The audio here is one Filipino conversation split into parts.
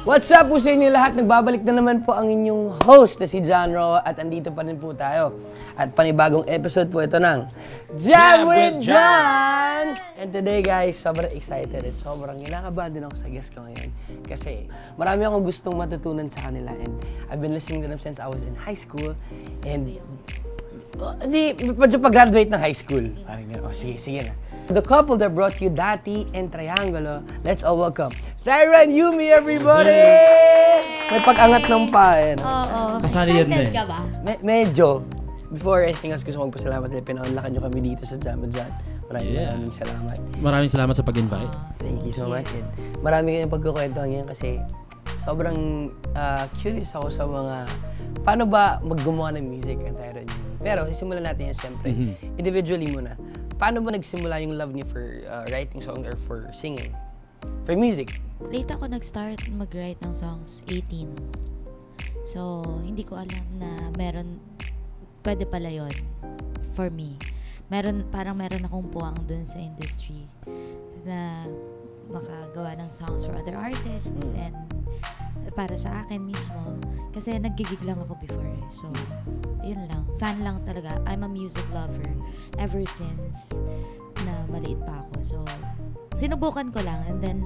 What's up po sa inyo lahat? Nagbabalik na naman po ang inyong host na si John Ro at andito pa rin po tayo. At panibagong episode po ito ng Jam with John! And today guys, sobrang excited at sobrang kinakabahan din ako sa guest ko ngayon. Kasi marami akong gustong matutunan sa kanila and I've been listening to them since I was in high school. And medyo pag-graduate ng high school. Parang oh, sige na. The couple that brought you Dati and Triangulo, let's all welcome Tyra and Yumi, everybody! May pag-angat ng pa, Oo. Kasali yan Excited ka ba? Medyo. Before anything else, gusto kong magpasalamat dahil pinaunlakan nyo kami dito sa Jam with John. Maraming salamat. Maraming salamat sa pag-invite. Thank you so much. And marami kayong pagkukwentuhan ngayon kasi sobrang curious ako sa mga paano ba maggumawa ng music ang Tyra and Yumi. Pero simulan natin yan siyempre. Individually muna. Paano ba nagsimula yung love niyo for writing songs or for singing? For music? Late ako nag-start mag-write ng songs, 18. So, hindi ko alam na pwede pala yun for me. Parang meron akong puwang dun sa industry na makagawa ng songs for other artists and para sa akin mismo. Kasi nagigig lang ako before eh. So, yun lang. Fan lang talaga. I'm a music lover ever since na maliit pa ako. So, sinubukan ko lang and then,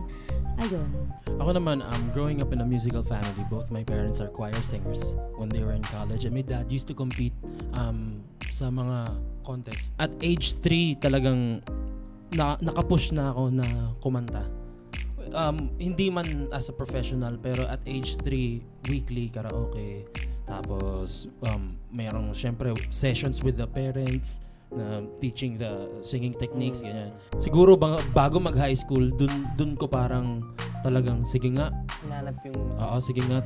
ayun. Ako naman, growing up in a musical family, both my parents are choir singers when they were in college. And my dad used to compete sa mga contests. At age 3, talagang nakapush na ako na kumanta. Hindi man as a professional, pero at age 3, weekly karaoke. Tapos, mayroong syempre sessions with the parents na teaching the singing techniques, ganyan. Siguro bago mag-high school, dun ko parang talagang, sige nga. Hanap yung... Oo, sige nga,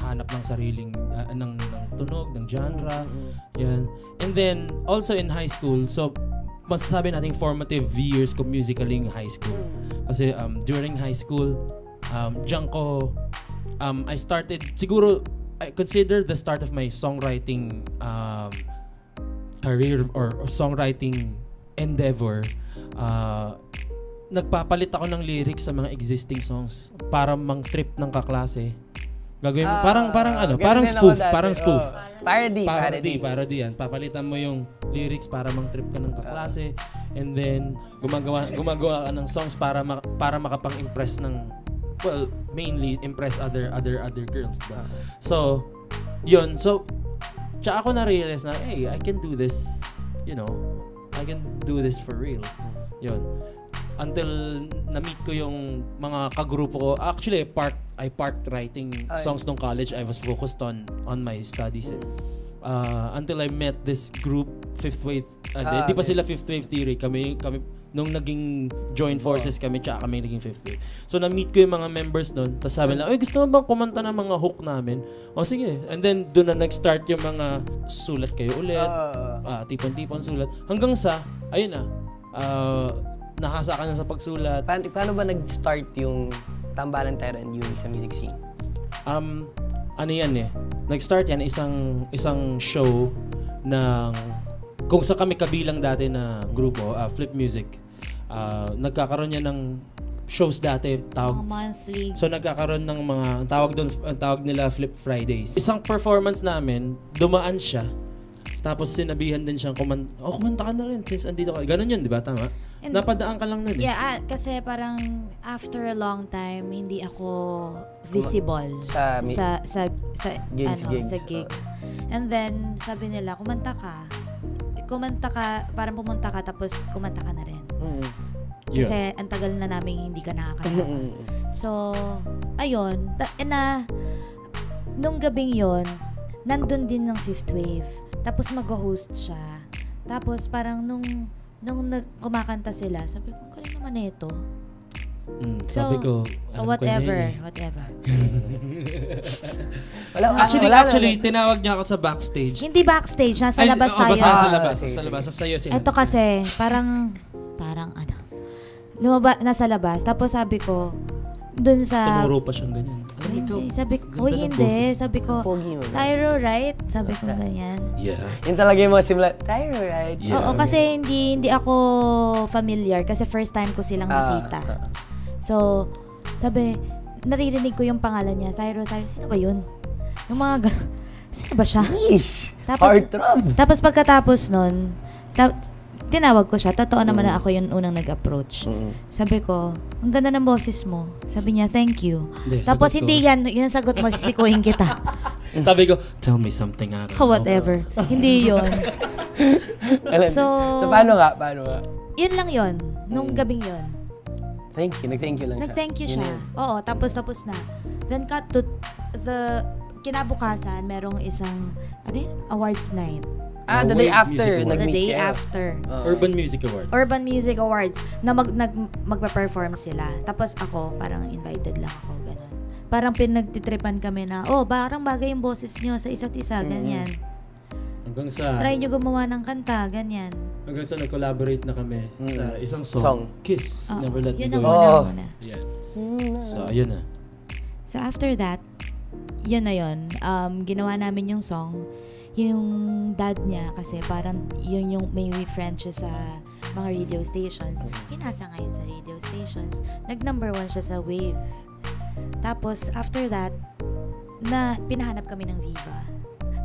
hanap ng sariling, ng tunog, ng genre. Yan. And then, also in high school, so, masasabi nating formative years ko musically in high school. Kasi during high school, diyan ko, I started, siguro, I consider the start of my songwriting career or songwriting endeavor. Nagpapalit ako ng lyrics sa mga existing songs para mang-trip ng kaklase. Gagawin mo, parang spoof. Parody yan. Papalitan mo yung lyrics para mang-trip ka ng kaklase and then gumagawa ka ng songs para makapang-impress ng, well, mainly impress other girls, diba? So, yun. So, tsaka ako na-realize na, hey, I can do this, you know, I can do this for real. Yun. Until na-meet ko yung mga kagrupo ko. Actually, I parked writing songs nung college. I was focused on my studies. Until I met this group, Fifth Wave. Di pa sila Fifth Wave Theory. Kami nung naging joint forces kami, tsaka kami naging Fifth Wave. So, na-meet ko yung mga members nun. Tapos sabi nila, gusto mo bang kumanta ng mga hook namin? O, sige. And then, doon na nag-start yung mga sulat kayo ulit. Tipon-tipon sulat. Hanggang sa, ayun na, nakasa ka na sa pagsulat. Paano ba nag-start yung tambalan Tyra and Yumi sa music scene? Ano yan eh. Nag-start yan isang show ng kung sa kami kabilang dati na grupo, Flip Music. Nagkakaroon yan ng shows dati, monthly. So nagkakaroon ng mga tawag nila Flip Fridays. Isang performance namin, dumaan siya. Tapos sinabihan din siyang kumanta ka na rin since andito ka. Ganun yun, di ba? Tama? And napadaan ka lang nun eh. Yeah, kasi parang after a long time, hindi ako visible sa gigs. And then, sabi nila, kumanta ka, parang pumunta ka, tapos kumanta ka na rin. Kasi ang tagal na namin hindi ka nakakasama. So, ayun, nung gabing yon, nandun din ng Fifth Wave. Tapos mag-host siya. Tapos parang nung kumakanta sila, sabi ko, galing naman na ito. Sabi ko, whatever. Actually, tinawag niya ako sa backstage. Hindi backstage, nasa labas tayo. Sa labas. Sayo sila. Ito kasi, parang nasa labas. Tapos sabi ko, dun sa... Tumuro pa siyang ganyan. Sabi ko, Sabi ko, Tyro, right? Sabi ko ganyan. Yeah. Yun talaga yung mga simula, Tyro, right? Yeah. Oo, kasi hindi ako familiar. Kasi first time ko silang nakita. So, sabi, naririnig ko yung pangalan niya. Tyro, sino ba yun? Yung mga sino ba siya? Tapos pagkatapos nun, tinawag ko siya. Totoo naman na ako yung unang nag-approach. Sabi ko, ang ganda ng boses mo. Sabi niya, thank you. Tapos hindi yan sagot mo, sisikuhin kita. Sabi ko, tell me something out of whatever. Hindi yun. So, paano nga? Yun lang yun. Nung gabing yun. Thank you. Nag-thank you lang siya. Nag-thank you siya. Oo, tapos na. Then cut to the kinabukasan, merong isang awards night. The day after. The day after. Urban Music Awards. Urban Music Awards na magpa-perform sila. Tapos ako, parang invited lang ako, ganun. Parang pinagtitripan kami na, parang bagay yung boses nyo sa isa't isa, ganyan. Hanggang sa... Try nyo gumawa ng kanta, ganyan. Hanggang sa nag-collaborate na kami sa isang song. Kiss, Never Let Me Go. Yun ang muna. Yeah. So, ayun na. So, after that, yun na yun. Ginawa namin yung song. Yung dad niya, kasi parang yun yung may friend siya sa mga radio stations. Pinasa ngayon sa radio stations. Nag-number 1 siya sa Wave. Tapos, after that, pinahanap kami ng Viva.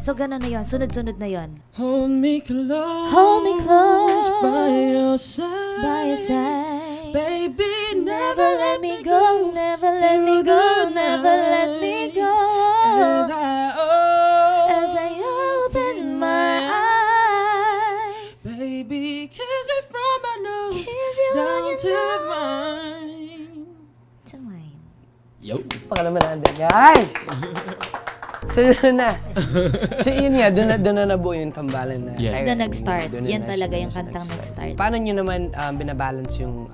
So, gano'n na yun. Sunod-sunod na yun. Hold me close. Hold me close. By your side. By your side. Baby, never let me go. Never let me go. Never let me go. As I open my eyes. Baby, kiss me from my nose. Kiss you down on to your mine. To mine. Yo. Baka naman natin, guys! So, yun na. So, yun nga, doon na nabuo yung tambalan na. Yeah. Doon nag-start. Yan talaga yung kantang nag-start. Paano nyo naman binabalance yung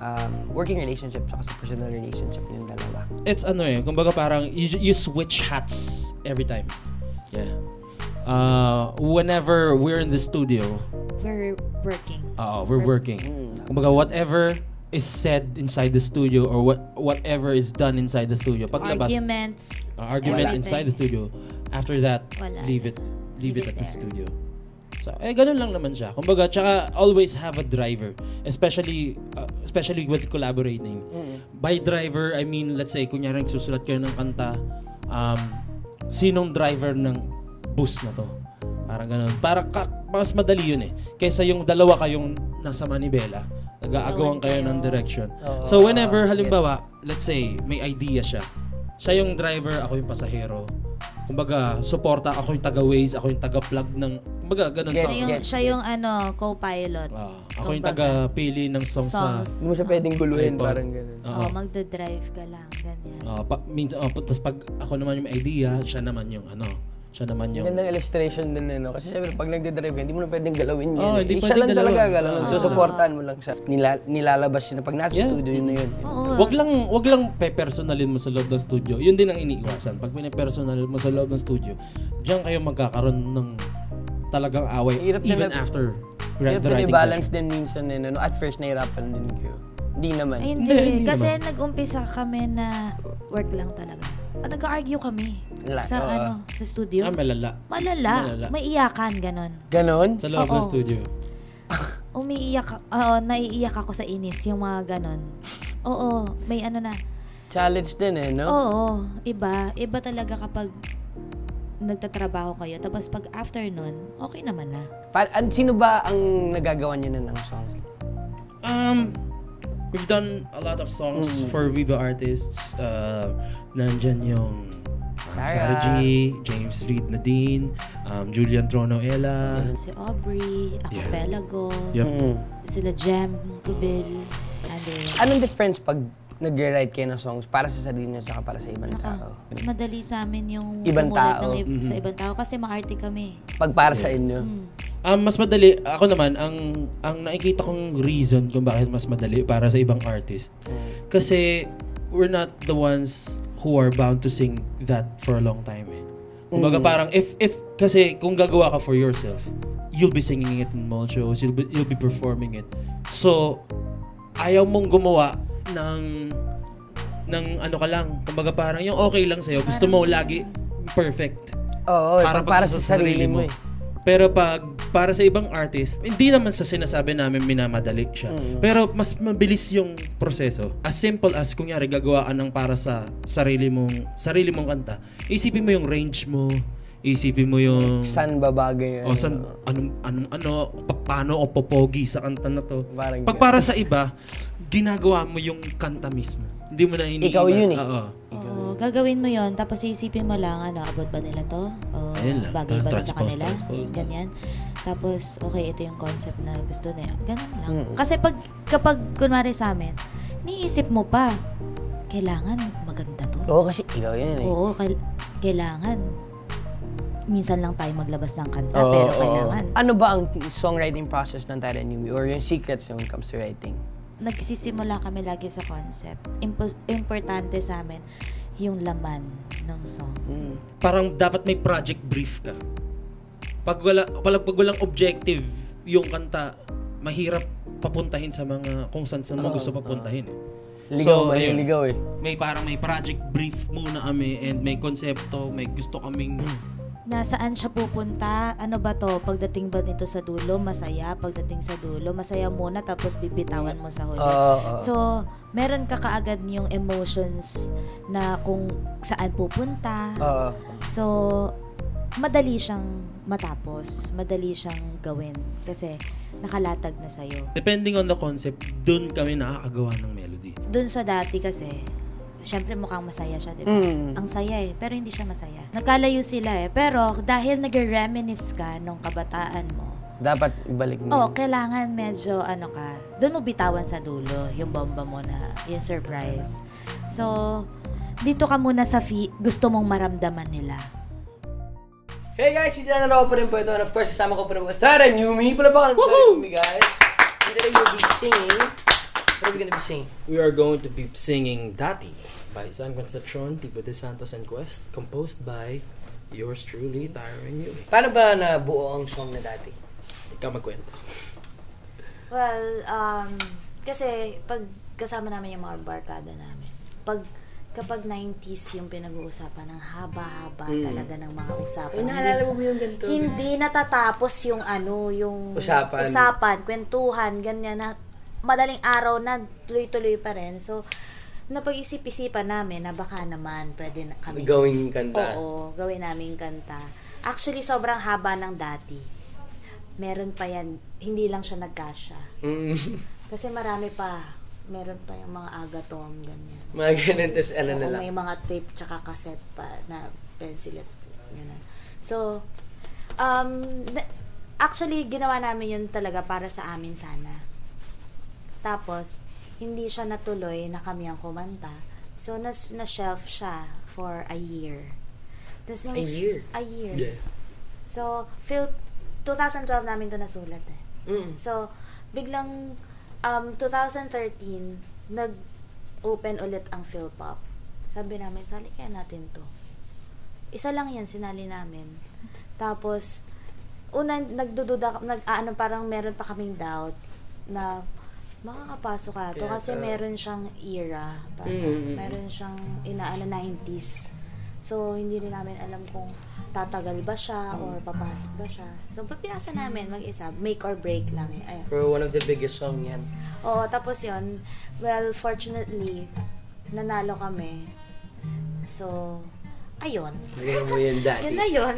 working relationship at sa personal relationship yung dalawa? It's kumbaga parang you switch hats every time. Yeah. Whenever we're in the studio, we're working. We're working. Kumbaga whatever is said inside the studio or whatever is done inside the studio. Paglabas, arguments inside the studio. After that, leave it at the studio. So, ganun lang naman siya. Kumbaga, tsaka always have a driver. Especially with collaborating. By driver, I mean, let's say, kunyari nagsusulat kayo ng kanta, sinong driver ng bus na to? Parang ganun. Mas madali yun kaysa yung dalawa kayong nasa manibela. Nag-aagawan kayo ng direction. So, whenever, halimbawa, let's say, may idea siya. Siya yung driver, ako yung pasahero. Kumbaga, suporta, ako yung taga-Waze, ako yung taga-plug ng... Kumbaga, ganun sa... Siya yung co-pilot. Ako yung taga-pili ng songs. Hindi mo siya pwedeng guluhin, parang ganun. Magdadrive ka lang, ganyan. Tapos pag ako naman yung idea, siya naman yung Gandang illustration din kasi syempre pag nagde-drive hindi mo na pwedeng galawin yun. Hindi siya lang pwedeng talaga galawin. Susuportahan mo lang siya. Nilalabas yun. Pag nasa studio, yun na yun. Wag lang pe-personalin mo sa loob ng studio. Yun din ang iniiwasan. Pag pine-personal mo sa loob ng studio, diyan kayo magkakaroon ng talagang away even after the writing balance din minsan at first nahirapan din kayo. Hindi naman. Hindi kasi nag-umpisa kami na work lang talaga. Nag-argue kami sa studio. Malala. May iyakan, ganon. Ganon? Sa loob ng studio. Naiiyak ako sa inis, yung mga ganon. May challenge din no? Oo, iba talaga kapag nagtatrabaho kayo, tapos pag after nun, okay naman na. Sino ba ang nagagawa niyo na ng songs? We've done a lot of songs for Viva artists. Nandyan yung Sarah G, James Reid Nadine, Julian Trono Ella. Si Aubrey, Acapelago, sila Jem Cubil. Anong difference pag nag-write kayo ng songs para sa sarili niyo at para sa ibang tao? Mas madali sa amin yung ibang sumulat tao. sa ibang tao kasi maarte kami. Pag para sa inyo? Mas madali, ako naman, ang nakikita kong reason kung bakit mas madali para sa ibang artist. Kasi we're not the ones who are bound to sing that for a long time. Kumbaga parang, if kasi kung gagawa ka for yourself, you'll be singing it in mall shows, you'll be performing it. So, ayaw mong gumawa ng ano ka lang. Kumbaga parang yung okay lang sa'yo. Gusto mo lagi perfect. Oo, para sa sarili mo. Pero pag para sa ibang artist, hindi naman sa sinasabi namin minamadali siya. Pero mas mabilis yung proseso. As simple as kunyari gagawa ka ng para sa sarili mong kanta. Isipin mo yung range mo. Isipin mo yung saan babagay. O saan paano o popogi sa kanta na to. Pag para sa iba, ginagawa mo yung kanta mismo. Hindi mo na iniiba. Ikaw yun Oo, gagawin mo yon tapos isipin mo lang, abot ba nila to? O bagay ba sa kanila? Ganyan. Tapos, okay, ito yung concept na gusto nila. Ganun lang. Kasi kapag kunwari sa amin, niisip mo pa, kailangan maganda to. Oo, kasi ikaw yun Oo, kailangan. Minsan lang tayo maglabas ng kanta, pero kailangan. Ano ba ang songwriting process ng Tara Numi or yung secrets when it comes to writing? Nagsisimula kami lagi sa concept. Importante sa amin yung laman ng song. Parang dapat may project brief ka. Pag walang objective yung kanta, mahirap papuntahin sa mga kung saan mo gusto papuntahin. Ligaw ligaw May parang may project brief muna kami and may konsepto, may gusto kaming nasaan siya pupunta? Ano ba to? Pagdating ba nito sa dulo, masaya? Pagdating sa dulo, masaya muna tapos bibitawan mo sa huli. So, meron ka kaagad yung emotions na kung saan pupunta. So, madali siyang matapos. Madali siyang gawin. Kasi nakalatag na sa'yo. Depending on the concept, dun kami nakakagawa ng melody. Dun sa dati kasi, syempre mukhang masaya siya, di ba? Ang saya pero hindi siya masaya. Nagkalayo sila pero dahil nag-reminisce ka nung kabataan mo, dapat ibalik mo. Kailangan medyo doon mo bitawan sa dulo yung bomba mo na, yung surprise. So, dito ka muna sa gusto mong maramdaman nila. Hey guys, si Jana Roa pa rin po ito. And of course, kasama ko pa rin po Tara Numi. Palabakan mo Tara Numi, guys. And today we'll be singing. What are we gonna be singing? We are going to be singing Dati by San Concepcion, Tipo de Santos and Quest, composed by yours truly, Tara Numi. Paano ba nabuo ang song na Dati? Ikaw magkwento. Well, kasi pag kasama namin yung mga barkada namin, kapag 90s yung pinag-uusapan ng haba-haba talaga ng mga usapan. Naalala mo yung ganito? Hindi natatapos yung yung usapan, kwentuhan, ganyan na madaling araw na tuloy-tuloy pa rin. So, napag-isip-isipan namin na baka naman pwede na kami gawin kanta. Oo, gawin namin kanta. Actually, sobrang haba ng Dati. Meron pa yan, hindi lang siya nagkasya. Kasi marami pa. Meron pa yung mga agatom, ganyan. Mga ganun, tapos ano na lang. May mga tape tsaka cassette pa na pencil at ganyan. So, actually, ginawa namin yun talaga para sa amin sana. Tapos, hindi siya natuloy na kami ang kumanta. So, na-shelf siya for a year. A year? A year. Yeah. So, 2012 namin ito nasulat So, biglang 2013, nag-open ulit ang Philpop. Sabi namin, sali kaya natin to. Isa lang yan, sinali namin. Tapos, nagdududa, parang meron pa kaming doubt na makakapasok ka to kasi meron siyang era. Meron siyang 90s. So, hindi rin namin alam kung tatagal ba siya or papasok ba siya. So, pag pinasa namin, mag-isa, make or break lang eh. For one of the biggest song yan. Oo, tapos yun, well, fortunately, nanalo kami. So, ayun. Ganun mo yun dati. Yun na yun.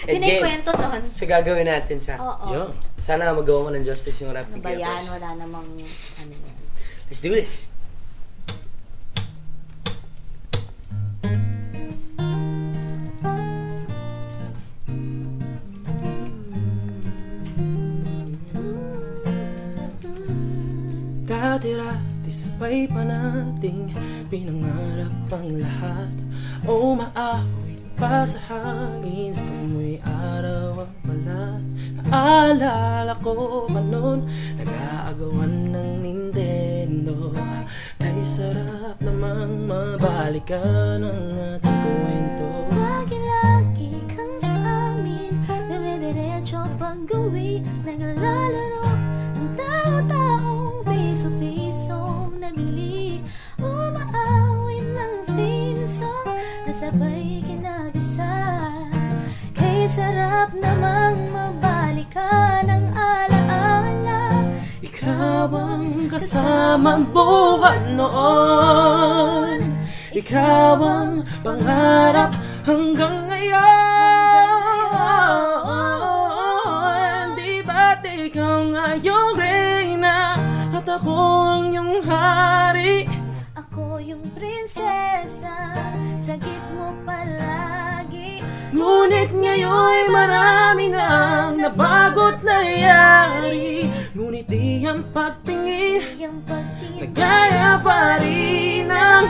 Eh, Yun ay kwento nun. So gagawin natin siya. Oo. Yun. Sana magawa mo ng justice yung rap Ano ni ba yan? Kepos. Wala namang ano yan. Let's do this. Dati-rati sabay pa nating pinangarap ang lahat. O maawit pa sa hangin, tumoy araw ang balat. Naalala ko pa noon, nag-aagawan ng Nintendo. Ay sarap namang mabalikan ang ating kwento. Lagi-lagi kang sa amin, dumidiretso pag-uwi, naglalaro ng tao-taong piso-pisong nabili. Umaawit ng theme song na sabay kinagisa. Kay sarap namang mabalikan ang alaala. Ikaw ang kasamang buhat noon. Ikaw ang pangarap hanggang ngayon. Di ba't ikaw ngayong reyna at ako ang iyong hari? Ako yung prinsesa, sagip mo palagi. Ngunit ngayon marami nang nabago't nangyari. Ngunit di ang pagtingin Iyang pagtingin nagaya pa rin ang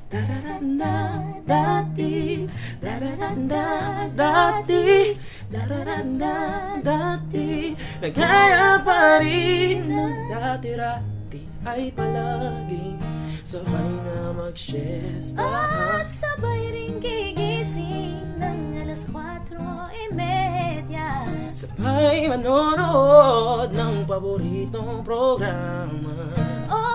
dararanda dati, dararanda dati, dararanda dati. Nagaya pa rin ang dati-rati ay palaging sabay na mag-siesta. at sabay ring gigising ng alas 4:30. Sabay manonood ng paboritong programa.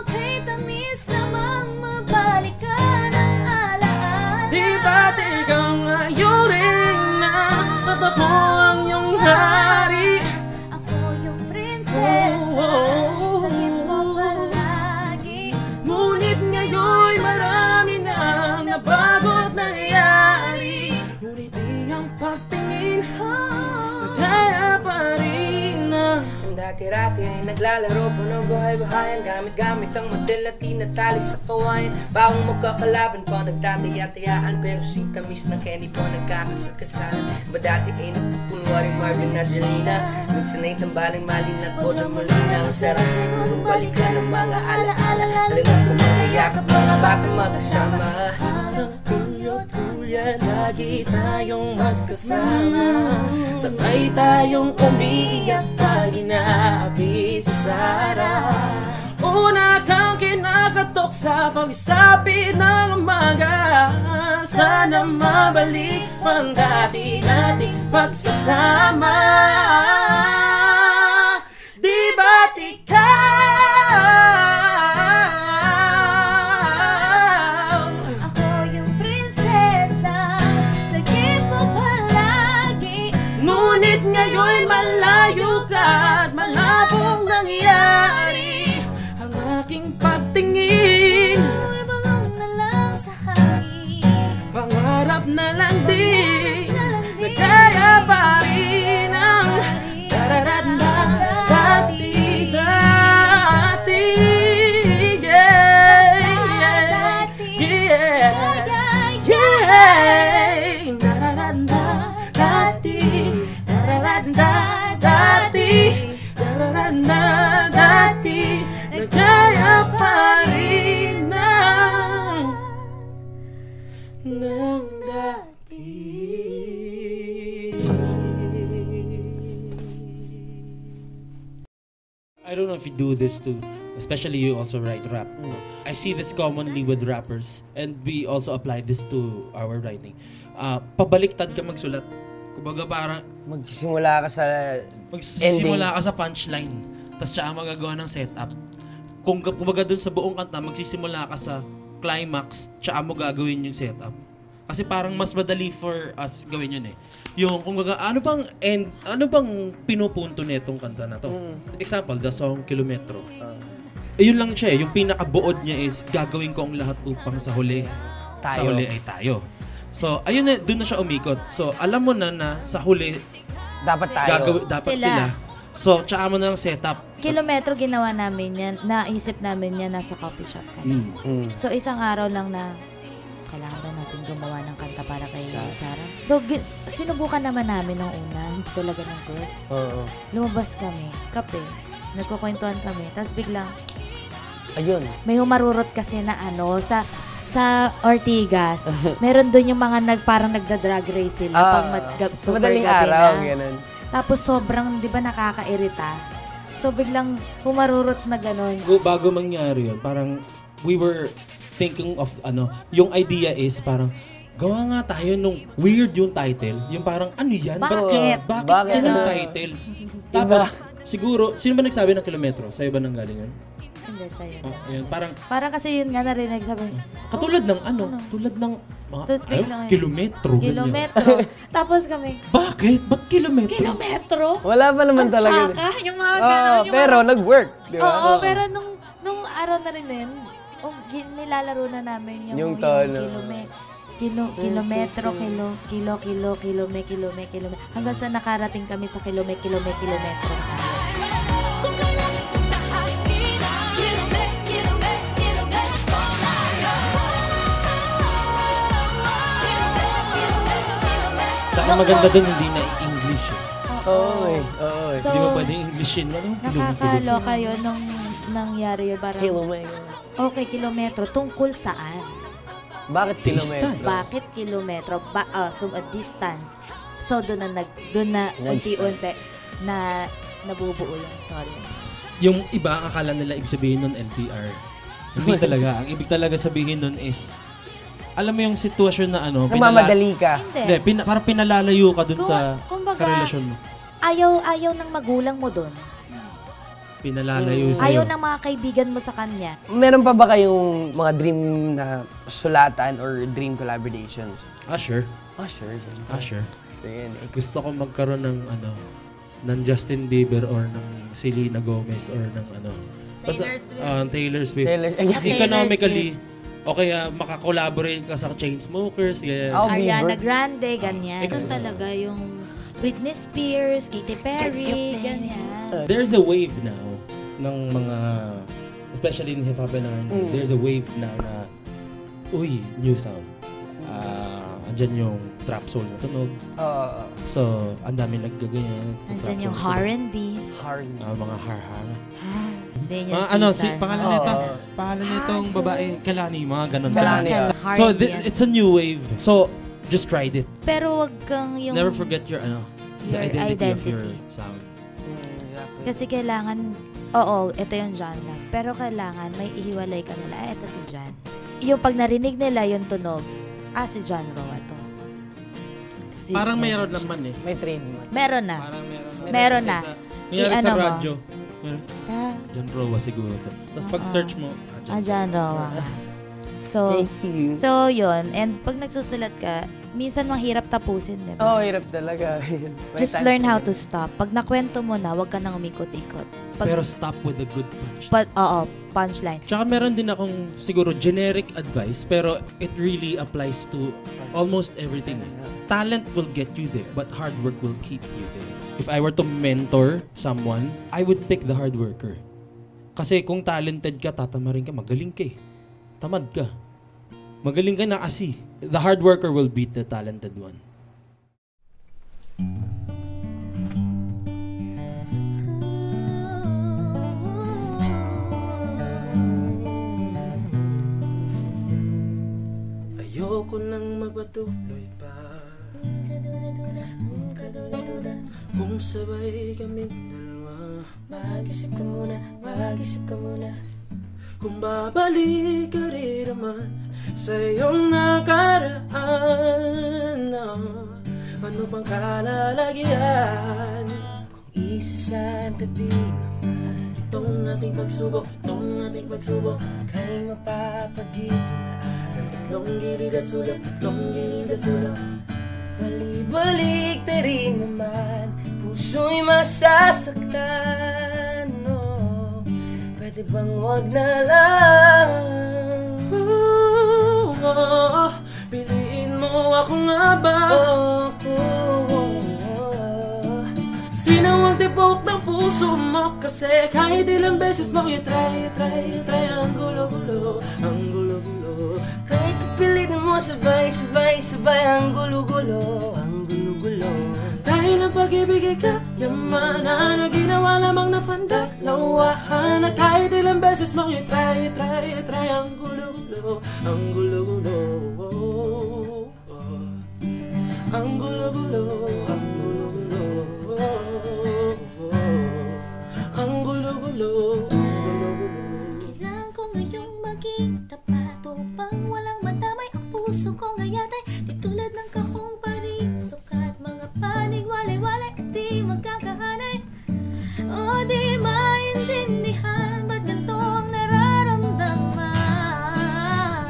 Okay, tamis namang mabalikan ang alaala. Di ba't ikaw ngayon rin na at ako ang iyong hari? Ako yung prinsesa, sagip mo palagi. Ngunit ngayon marami nang nabago't nangyari. Ngunit di ang pagtingin kaya pa rin ang Ang dati-rati ay naglalaro po ng buhay-buhayan. Gamit-gamit ang matilati na tali sa kawayan. Bawang magkakalaban po nagtataya-tayaan. Pero si tamis ng Kenny po nagkakasal-kasalan. Ba dati ay nagpupunwari Marvin Argelina. Minsan ay tambaling Malin at Bojo Molina. Ang sarap siguro balikan ng mga alaala. Alam ko magkayakap mga batang magkasama. parang tulyo-tulya, lagi tayong magkasama. Sabay tayong umiiyak pag inaapi si Sarah. Una kang kinakatok sa pag-isapi ng umaga. Sana mabalik pang dati nating pagsasama. Di ba't ikaw Ako yung prinsesa, sagip mo palagi. ngunit ngayon malayo ka at malabong nangyari ang aking pagtingin? Ibang na lang sa hangin. Pangarap na lang din na kaya pa rin ang dararanda dati, dati. Yeah, yeah, yeah, yeah. Dararanda dati, dararanda dati, dararanda dati. Na kaya pa rin ng dati. I don't know if you do this too, especially you also write rap. I see this commonly with rappers, and we also apply this to our writing. Pabaliktad ka magsulat. Kumbaga parang Magsisimula ka sa magsisimula ka sa punchline, tapos siya ang magagawa ng setup. Kumbaga dun sa buong kanta, magsisimula ka sa climax, siya ang gagawin yung setup. Kasi parang mas madali for us gawin yun eh. Yung kumbaga, ano bang pinupunto nitong kanta na to? Example, the song Kilometro. Yun lang siya eh. Yung pinakabuod niya is gagawin ko ang lahat upang sa huli. Sa huli ay tayo. So, ayun na, doon na siya umikot. So, alam mo na sa huli, dapat tayo. dapat sila. So, tsaka mo na lang setup. Kilometro ginawa namin yan, naisip namin yan nasa coffee shop kami. So, isang araw lang na kailangan daw natin gumawa ng kanta para kay Sarah. So, sinubukan naman namin nung una, hindi talaga ng good. Lumabas kami, kape, nagkukwentuhan kami, tapos biglang, ayun. May humarurot kasi na sa Ortigas. Meron doon yung mga parang nagda-drag race sila pag super madaling gabi araw, na. ganun. Tapos sobrang, di ba, nakakairita. So biglang humarurot na gano'n. Bago mangyari yun, parang we were thinking of yung idea is parang gawa nga tayo nung weird yung title. Yung parang ano yan? Bakit? Bakit yan ang title? Tapos siguro, sino ba nagsabi ng kilometro? Sa'yo ba nanggaling yan? Hindi, sa'yo. Yun, parang kasi yun nga narinig sabi. Katulad ng tulad ng kilometro. Tapos kami, bakit? Ba't kilometro? kilometro? Wala pa naman talaga. Tsaka, yung mga gano'n. Pero nag-work, di ba? Oo, pero nung araw na rin yun, nilalaro na namin yung tono. Kilometro, kilometro. Hanggang sa nakarating kami sa kilometro. Saka maganda dun, hindi na English. Oo. So, hindi mo pwede Englishin. Nakakaloka yun nung nangyari yun. Parang, Kilometro. okay, kilometro. Tungkol saan? Bakit kilometro? Bakit kilometro? Distance. So, doon na unti-unti na nabubuo yung story. Yung iba, akala nila ibig sabihin nun LDR. Hindi talaga. Ang ibig talaga sabihin nun is, alam mo yung sitwasyon na namamadali ka. Hindi. Parang pinalalayo ka dun sa karelasyon mo. Ayaw ng magulang mo dun. Pinalalayo sa'yo. Ayaw ng mga kaibigan mo sa kanya. Meron pa ba kayong mga dream na sulatan or dream collaborations? Sure. Sure. Gusto ko magkaroon ng Justin Bieber or ng Selena Gomez or ng Taylor Swift. Economically, o kaya makakollaborate ka sa Chainsmokers, ganyan. Ariana Grande, ganyan. Ito talaga yung Britney Spears, Katy Perry, ganyan. There's a wave now ng mga, especially in hip-hop and R&B, there's a wave now na, new sound. Andyan yung trap soul na tunog. So, ang dami naggaganyan. Andyan yung R&B. Mga har-har. Hindi yung pangalan nitong babae, Kalani, mga ganun. So, it's a new wave. So, just ride it. Pero wag kang yung... Never forget your identity of your sound. Kasi kailangan, ito yung genre. Pero kailangan may ihiwalay ka nila. Ito si John. Yung pag narinig nila yung tunog, si John Roa to. Parang mayroon naman eh. May trademark. Meron na. Parang meron na. Nangyari sa radyo. John Roa siguro to. Tapos pag search mo, John Roa. So, yun. And pag nagsusulat ka, minsan mahirap tapusin, diba? Hirap talaga. Just learn how to stop. Pag nakwento mo na, huwag ka nang umikot-ikot. Pero stop with a good punch. Punchline. Tsaka meron din akong siguro generic advice, pero it really applies to almost everything. Talent will get you there, but hard work will keep you there. If I were to mentor someone, I would pick the hard worker. Kasi kung talented ka, tatamarin ka, magaling ka eh. Tamad ka. Magaling ka na kasi. The hard worker will beat the talented one. Ayoko nang magpatuloy pa. Kung sabay kaming dalawa, mag-isip ka muna. Kung babalik ka rin naman sa iyong nakaraan, ano bang kalalagyan? Kung isasantabi naman itong ating pagsubok, kay mapapagitna ng tatlong gilid at sulok. Balik-balik na rin naman, puso'y masasaktan. Pwede bang wag na lang? Piliin mo ako nga ba? Sino ang tibok ng puso mo? Kasi kahit ilang beses mong i-try ang gulo-gulo, ang gulo-gulo. Kahit pilitin mo sabay ang gulo-gulo, ang gulo-gulo. Dahil ang pag-ibig ay kayamanan na ginawa lamang na pandalawahan. At kahit ilang beses mong i-try ang gulo-gulo, ang gulo-gulo. Ang gulo-gulo, ang gulo-gulo. Ang gulo-gulo, Kailangan ko ngayong maging tapat upang walang madamay ang puso ko ngayatay di tulad ng kahong parisok at mga panig walay-walay at di magkakahanay o di maintindihan ba't ganito ang nararamdaman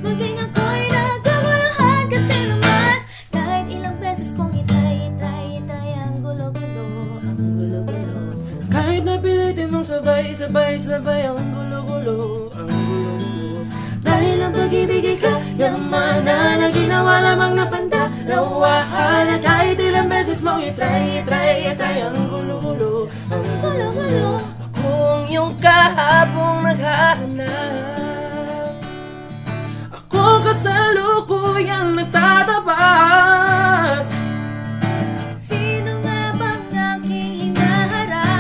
maging ako'y nagkaguluhan kasi naman kahit ilang beses kong itry ang gulo-gulo ang gulo-gulo. kahit napilitin mong sabay ang gulo-gulo, ang gulo-gulo. Dahil ang pag-ibig ay kayamanan na ginawa lamang na pandalawahan. At kahit ilang beses mong i-try ang gulo-gulo, ang gulo-gulo. Ako ang iyong kahabong naghahanap. Ako kasalukuyang nagtatapat. Sino nga bang aking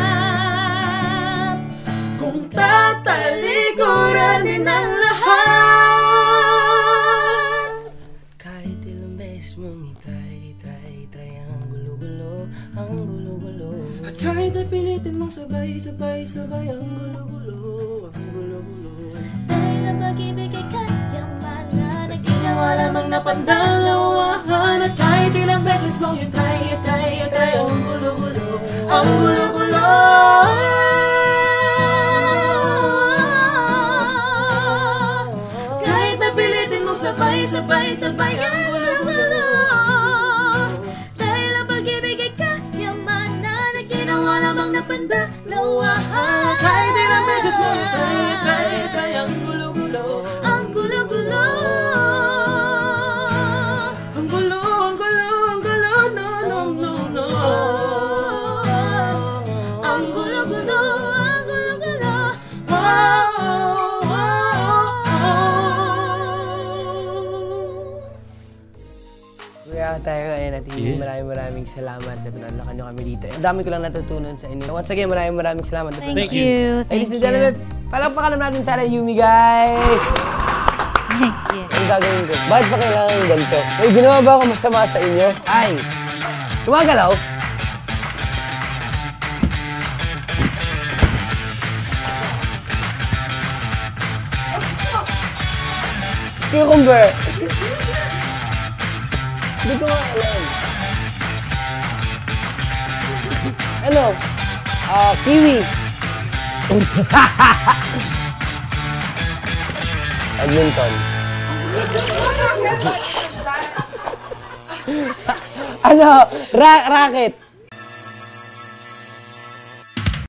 hinaharap? Kung tatalikuran din ang lahat. Kahit ilang beses mong i-try ang gulo-gulo, ang gulo-gulo. At kahit napilitin mong sabay ang gulo-gulo, ang gulo-gulo. Dahil ang pag-ibig ay kayamanan na Ginawa lamang na pandalawahan. At kahit ilang beses mong i-try ang gulo-gulo, ang gulo-gulo. Kahit napilitin mong sabay ang gulo-gulo. Dahil ang pag-ibig ay kayamanan na ginawa lamang na pandalawahan. Kahit ilang beses mong i-try ang gulo-gulo, Ang gulo-gulo. ang gulo, no, no, no, no. Ang gulo-gulo, ang gulo-gulo. Kaya tayo ngayon at maraming salamat na pinanlakan nyo kami dito. Ang dami ko lang natutunan sa inyo. Once again, maraming salamat. Thank you. Ladies and gentlemen, palakpakan natin Tara Yumi, guys! Thank you. Ang gagawin ko, bakit pa kailangan ganito? May ginawa ba ako masama sa inyo? Ay, tumagalaw? Cucumber! Hindi ko nga alam. Ano? Kiwi. Badminton. Ano? Racket.